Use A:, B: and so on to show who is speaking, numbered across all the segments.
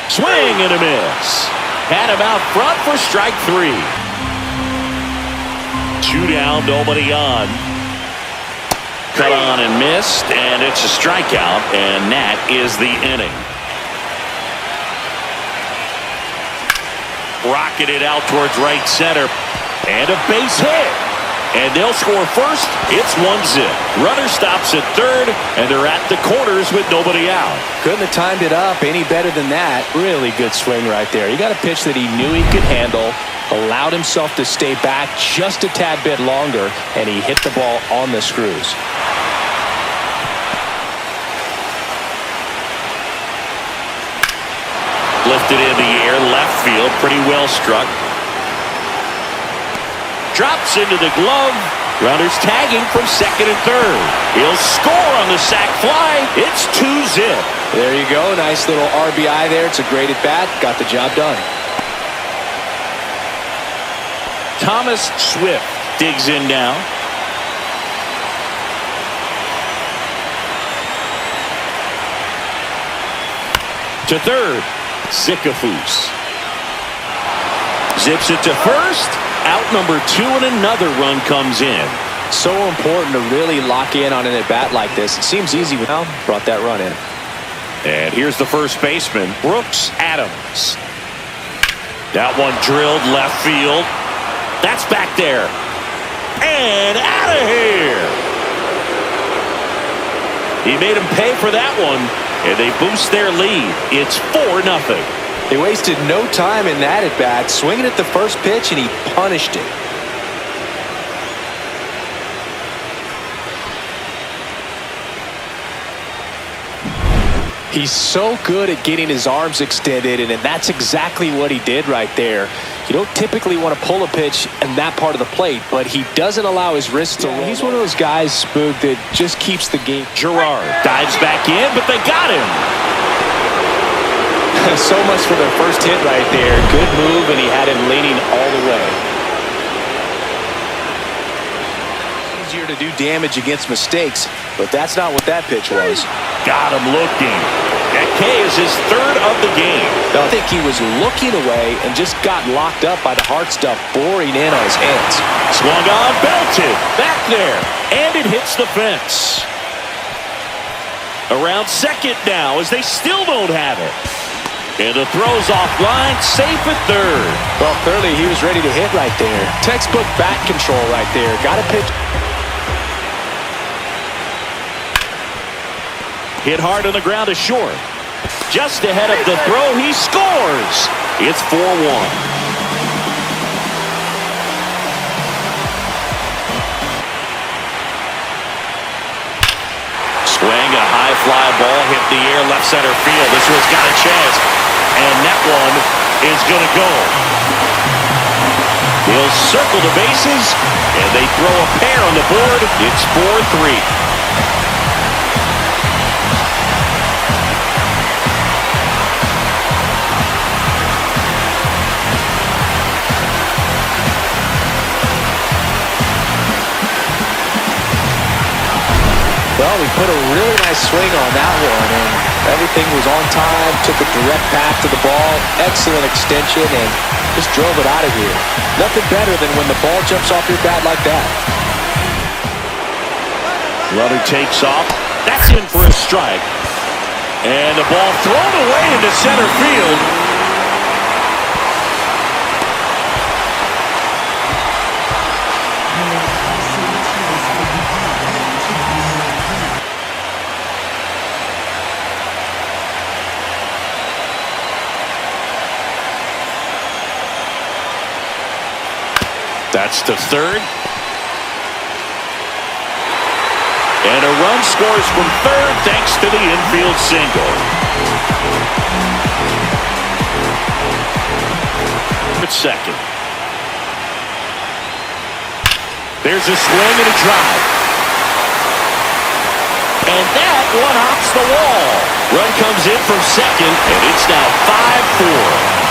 A: Swing and a miss. Had him out front for strike 3. 2 down, nobody on. Cut on and missed, and it's a strikeout, and that is the inning. Rocketed out towards right center, and a base hit. And they'll score first. It's 1-0. Runner stops at third, and they're at the corners with nobody out.
B: Couldn't have timed it up any better than that. Really good swing right there. He got a pitch that he knew he could handle, allowed himself to stay back just a tad bit longer, and he hit the ball on the screws.
A: Lifted in the air, left field, pretty well struck. Drops into the glove. Runners tagging from second and third. He'll score on the sac fly. It's 2-0.
B: There you go. Nice little RBI there. It's a great at bat. Got the job done.
A: Thomas Swift digs in now. To third. Sycophus zips it to first. Out number 2, and another run comes in.
B: So important to really lock in on an at bat like this. It seems easy without brought that run in.
A: And here's the first baseman, Brooks Adams. That one drilled left field. That's back there and out of here. He made him pay for that one, and they boost their lead. It's 4-0.
B: They wasted no time in that at bat, swinging at the first pitch, and he punished it. He's so good at getting his arms extended, and that's exactly what he did right there. You don't typically want to pull a pitch in that part of the plate, but he doesn't allow his wrist to roll. He's one of those guys, Spook, that just keeps the game.
A: Gerard dives back in, but they got him.
B: So much for their first hit right there. Good move, and he had him leaning all the way. Easier to do damage against mistakes, but that's not what that pitch was.
A: Got him looking. That K is his third of the game.
B: I think he was looking away and just got locked up by the hard stuff boring in on his hands.
A: Swung on, belted. Back there. And it hits the fence. Around second now as they still don't have it. And the throw's offline, safe at third.
B: Well, clearly he was ready to hit right there. Textbook bat control right there. Got a pitch.
A: Hit hard on the ground to short. Just ahead of the throw, he scores. It's 4-1. Swing, a high fly ball hit the air, left center field. This one's got a chance. And that one is going to go. He'll circle the bases, and they throw a pair on the board. It's 4-3.
B: Well, we put a really nice swing on that one, and everything was on time, took a direct path to the ball, excellent extension, and just drove it out of here. Nothing better than when the ball jumps off your bat like that.
A: Runner takes off. That's in for a strike. And the ball thrown away into center field. That's to third. And a run scores from third thanks to the infield single. At second. There's a swing and a drive. And that one hops the wall. Run comes in from second, and it's now 5-4.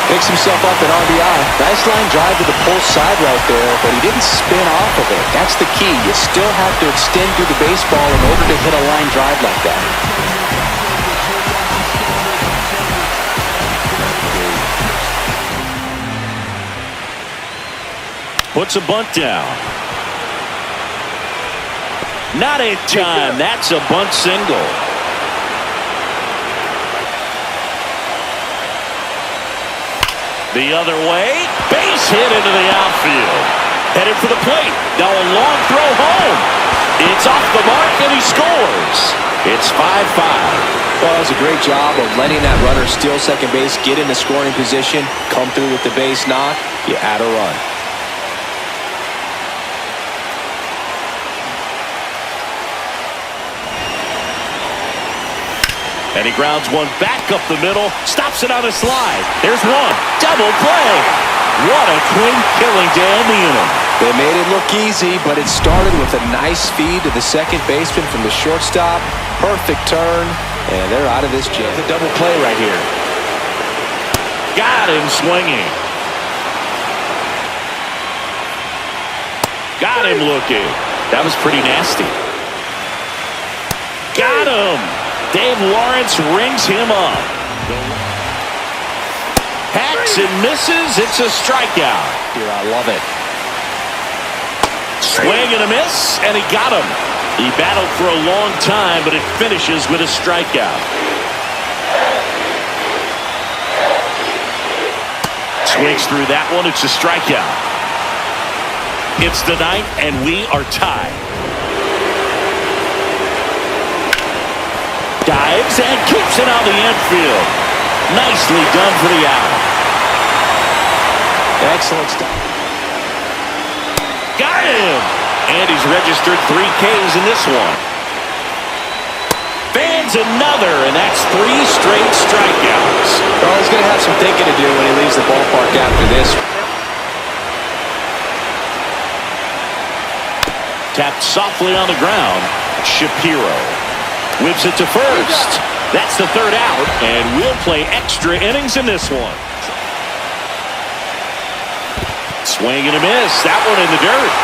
B: Picks himself up an RBI. Nice line drive to the pull side right there, but he didn't spin off of it. That's the key. You still have to extend through the baseball in order to hit a line drive like that.
A: puts a bunt down. Not in time. That's a bunt single. The other way. Base hit into the outfield. Headed for the plate. Now a long throw home. It's off the mark and he scores. It's 5-5.
B: Well, it was a great job of letting that runner steal second base, get in the scoring position, come through with the base knock. You add a run.
A: And he grounds one back up the middle, stops it on a slide. There's one. Double play. What a clean killing to end the inning.
B: They made it look easy, but it started with a nice feed to the second baseman from the shortstop. Perfect turn, and they're out of this jam.
A: The double play right here. Got him swinging. Got him looking. That was pretty nasty. Got him. Dave Lawrence rings him up. Hacks and misses. It's a strikeout.
B: Here, I love it.
A: Swing and a miss, and he got him. He battled for a long time, but it finishes with a strikeout. Swings through that one. It's a strikeout. It's the ninth, and we are tied. Dives and keeps it on the infield. Nicely done for the out.
B: Excellent stuff.
A: Got him! And he's registered 3 Ks in this one. Fans another, and that's 3 straight strikeouts.
B: Well, he's going to have some thinking to do when he leaves the ballpark after this.
A: Tapped softly on the ground. Shapiro whips it to first. That's the 3rd out, and we'll play extra innings in this one. Swing and a miss. That one in the dirt.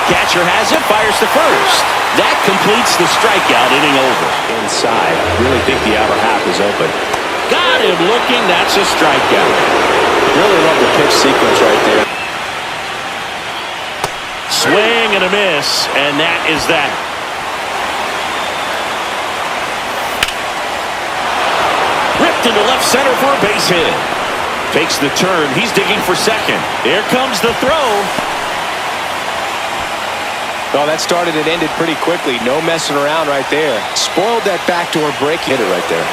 A: Catcher has it, fires to first. That completes the strikeout, inning over.
B: Inside. Really think the outer half is open.
A: Got him looking. That's a strikeout.
B: Really love the pitch sequence right there.
A: Swing and a miss, and that is that. Ripped into left center for a base hit. Takes the turn. He's digging for second. Here comes the throw.
B: Well, that started and ended pretty quickly. No messing around right there. Spoiled that backdoor break hitter right there.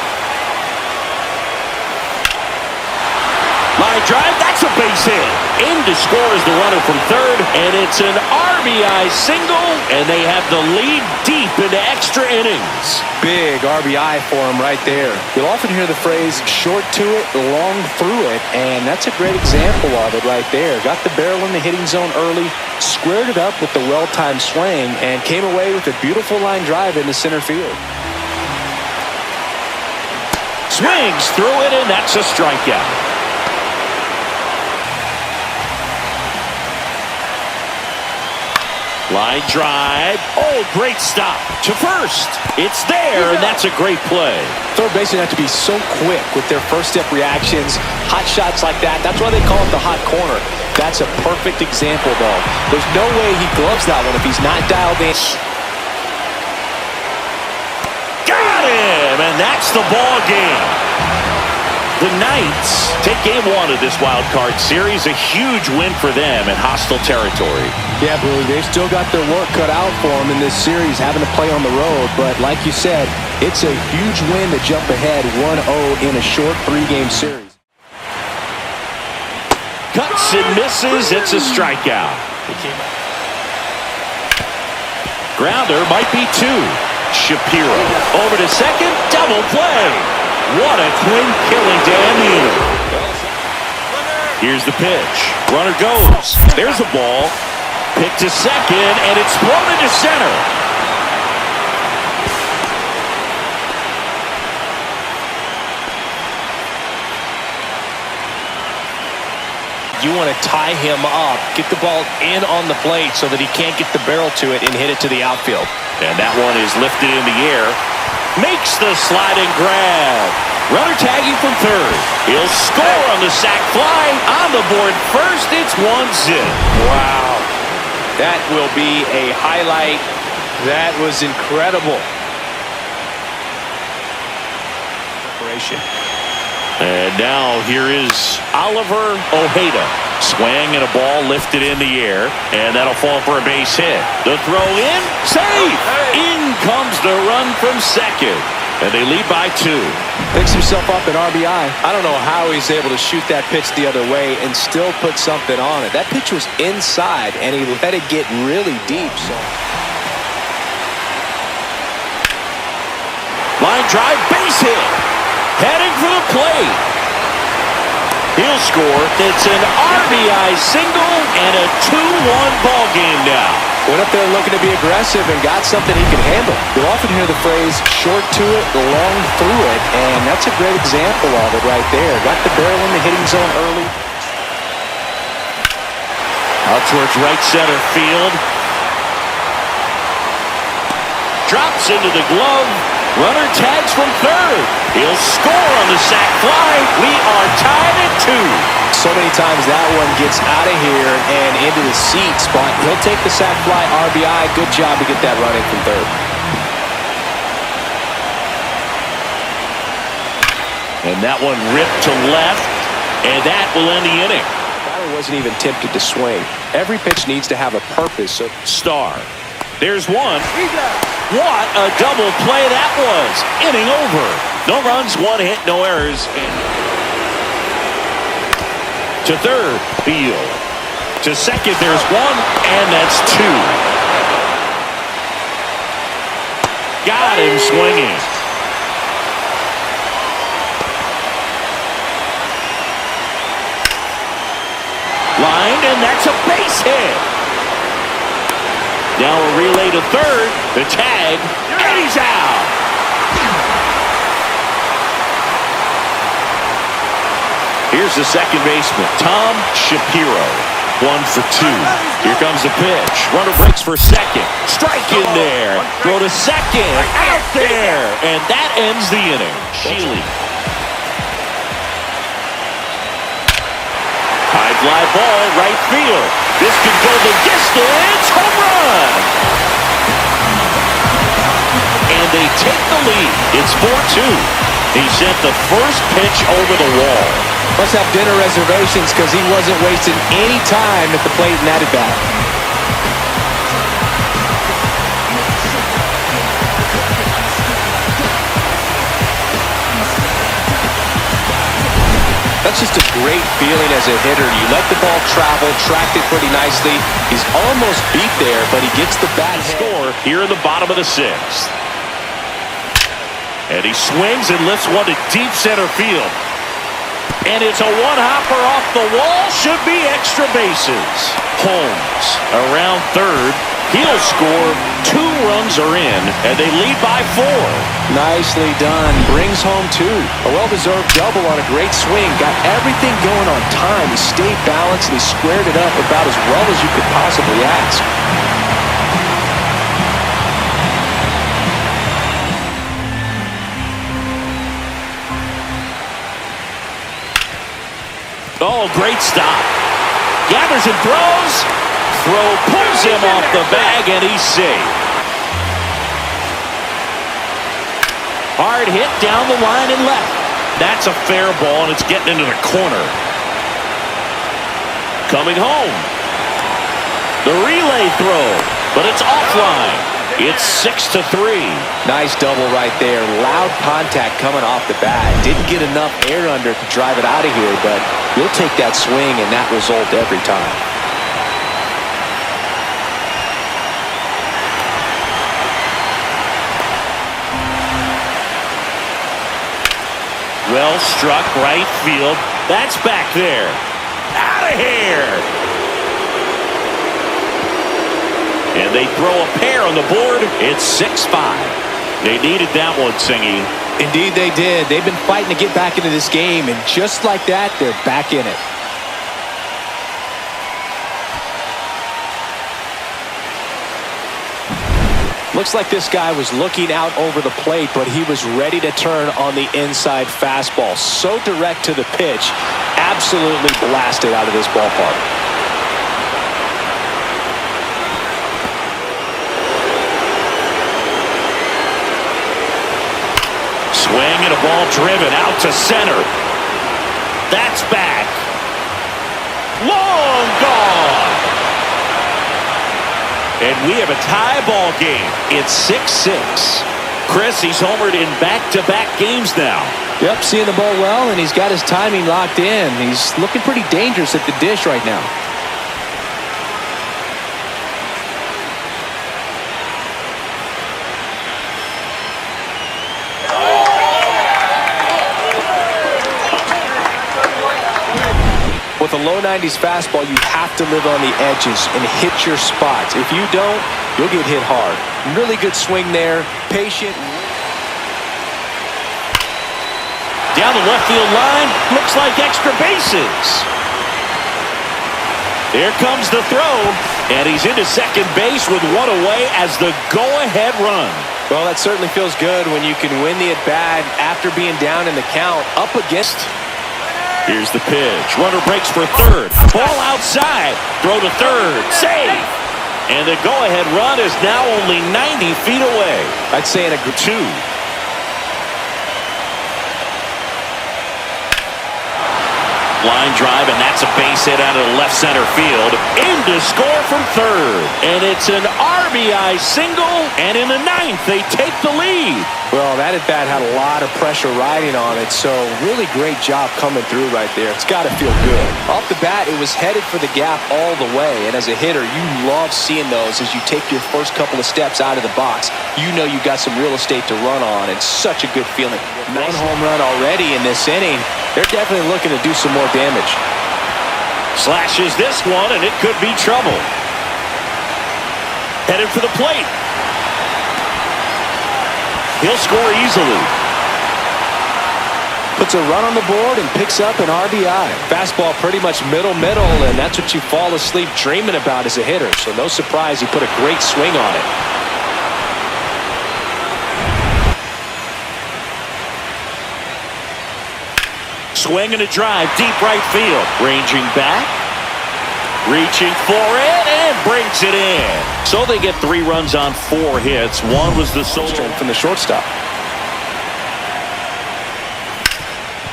A: Line drive, that's a base hit. In to score is the runner from third, and it's an RBI single, and they have the lead deep into extra innings.
B: Big RBI for him right there. You'll often hear the phrase, short to it, long through it, and that's a great example of it right there. Got the barrel in the hitting zone early, squared it up with the well-timed swing, and came away with a beautiful line drive into center field.
A: Swings through it, and that's a strikeout. Line drive. Oh, great stop. To first. It's there, and that's a great play.
B: Third basemen have to be so quick with their first-step reactions. Hot shots like that. That's why they call it the hot corner. That's a perfect example, though. There's no way he gloves that one if he's not dialed in.
A: Got him, and that's the ball game. The Knights take game 1 of this wild card series. A huge win for them in hostile territory.
B: Yeah, Billy, they've still got their work cut out for them in this series, having to play on the road. But like you said, it's a huge win to jump ahead 1-0 in a short 3-game series.
A: Cuts and misses. It's a strikeout. Grounder might be 2. Shapiro over to second. Double play. What a clean killing to end the inning. Here's the pitch. Runner goes. There's a ball. Picked to second, and it's thrown into center.
B: You want to tie him up, get the ball in on the plate so that he can't get the barrel to it and hit it to the outfield.
A: And that one is lifted in the air. makes the sliding grab. Runner tagging from third. He'll score on the sac fly. On the board first, it's 1-0.
B: Wow. That will be a highlight. That was incredible.
A: And now here is Oliver Ojeda. Swing and a ball lifted in the air, and that'll fall for a base hit. The throw in, safe! In comes the run from second, and they lead by 2.
B: Picks himself up an RBI. I don't know how he's able to shoot that pitch the other way and still put something on it. That pitch was inside, and he let it get really deep. So.
A: Line drive, base hit. Heading for the plate. He'll score. It's an RBI single and a 2-1 ball game now.
B: Went up there looking to be aggressive and got something he can handle. You'll often hear the phrase short to it, long through it, and that's a great example of it right there. Got the barrel in the hitting zone early.
A: Out towards right center field. Drops into the glove. Runner tags from third. He'll score on the sac fly. We are tied at 2.
B: So many times that one gets out of here and into the seat spot. He'll take the sac fly RBI. Good job to get that run in from third.
A: And that one ripped to left, and that will end the inning.
B: Batter wasn't even tempted to swing. Every pitch needs to have a purpose. So
A: Star. There's one. What a double play that was. Inning over. No runs, 1 hit, no errors. To third, Beal. To second, there's 1, and that's 2. Got him swinging. Lined, and that's a base hit. Now a relay to third. The tag, and he's out. Here's the second baseman, Tom Shapiro. 1 for 2. Here comes the pitch. Runner breaks for second. Strike in there. Throw to second. Out there. And that ends the inning. Shealy. High fly ball, right field. This could go the distance. Home run. And they take the lead. It's 4-2. He sent the first pitch over the wall.
B: Must have dinner reservations because he wasn't wasting any time at the plate in that at-bat. That's just a great feeling as a hitter. You let the ball travel, tracked it pretty nicely. He's almost beat there, but he gets the bat
A: score here in the bottom of the 6th. And he swings and lifts one to deep center field. And it's a one-hopper off the wall. Should be extra bases. Holmes around third. He'll score. 2 runs are in, and they lead by 4.
B: Nicely done. Brings home 2. A well-deserved double on a great swing. Got everything going on time. He stayed balanced, and he squared it up about as well as you could possibly ask.
A: Oh, great stop. Gathers and throws. Throw pulls him off the bag, and he's safe. Hard hit down the line and left. That's a fair ball, and it's getting into the corner. Coming home. The relay throw, but it's offline. It's 6-3.
B: Nice double right there. Loud contact coming off the bat. Didn't get enough air under to drive it out of here, but you'll take that swing and that result every time.
A: Well struck right field. That's back there. Out of here. And they throw a pair on the board. It's 6-5. They needed that one, Singy.
B: Indeed they did. They've been fighting to get back into this game, and just like that, they're back in it. Looks like this guy was looking out over the plate, but he was ready to turn on the inside fastball. So direct to the pitch, absolutely blasted out of this ballpark.
A: Swing and a ball driven out to center. That's back. Long gone. And we have a tie ball game. It's 6-6. Chris, he's homered in back-to-back games now.
B: Yep, seeing the ball well, and he's got his timing locked in. He's looking pretty dangerous at the dish right now. With a low 90s fastball, you have to live on the edges and hit your spots. If you don't, you'll get hit hard. Really good swing there. Patient.
A: Down the left field line. Looks like extra bases. Here comes the throw. And he's into second base with one away as the go-ahead run.
B: Well, that certainly feels good when you can win the at-bat after being down in the count up against.
A: Here's the pitch. Runner breaks for third. Ball outside. Throw to third. Save. And the go-ahead run is now only 90 feet away.
B: I'd say in a group two.
A: Line drive, and that's a base hit out of the left center field. In to score from third. And it's an RBI single. And in the ninth, they take the lead.
B: Well, that at-bat had a lot of pressure riding on it, so really great job coming through right there. It's got to feel good. Off the bat, it was headed for the gap all the way, and as a hitter, you love seeing those as you take your first couple of steps out of the box. You know you got some real estate to run on. It's such a good feeling. One home run already in this inning. They're definitely looking to do some more damage.
A: Slashes this one, and it could be trouble. Headed for the plate. He'll score easily.
B: Puts a run on the board and picks up an RBI. Fastball pretty much middle, and that's what you fall asleep dreaming about as a hitter. So no surprise he put a great swing on it.
A: Swing and a drive, deep right field. Ranging back. Reaching for it and brings it in. So they get 3 runs on 4 hits. One was the solo
B: from the shortstop.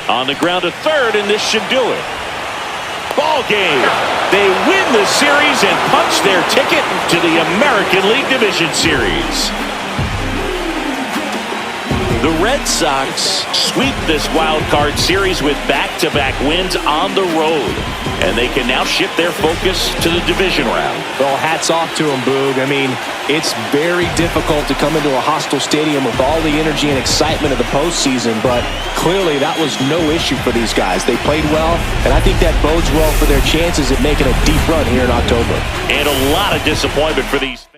A: On the ground to third, and this should do it. Ball game. They win the series and punch their ticket to the American League Division Series. The Red Sox sweep this wild card series with back-to-back wins on the road. And they can now shift their focus to the division round.
B: Well, hats off to them, Boog. I mean, it's very difficult to come into a hostile stadium with all the energy and excitement of the postseason, but clearly that was no issue for these guys. They played well, and I think that bodes well for their chances at making a deep run here in October.
A: And a lot of disappointment for these.